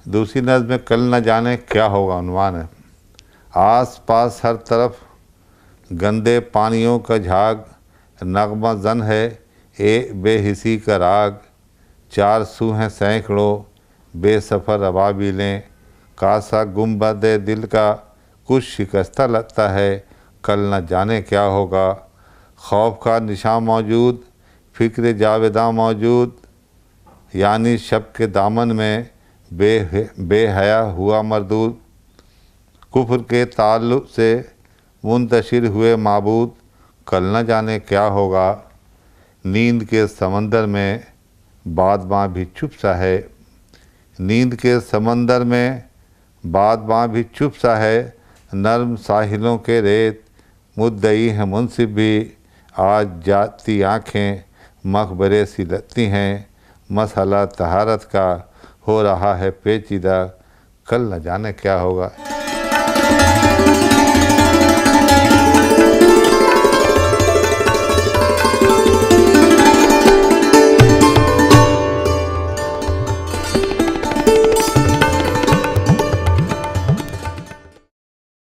दूसरी नज़्म में कल न जाने क्या होगा उन्वान है। आस पास हर तरफ गंदे पानियों का झाग, नगमा जन है ए बेहिसी का राग। चार सू हैं सैकड़ों बेसफ़र अबाबिलें, कासा गुंबद दिल का कुछ शिकस्ता लगता है, कल न जाने क्या होगा। खौफ का निशान मौजूद, फ़िक्र जावेदा मौजूद, यानी शब के दामन में बेहया हुआ मरदूद। कुफ्र के ताल्लुक़ से मुंतशिर हुए माबूद, कल न जाने क्या होगा। नींद के समंदर में बादमां भी चुप सा है, नींद के समंदर में बादमां भी चुप सा है। नर्म साहिलों के रेत मुद्दई हैं मुनसिफ भी, आज जाती आँखें मकबरे सी लगती हैं। मसला तहारत का हो रहा है पेचीदा, कल न जाने क्या होगा।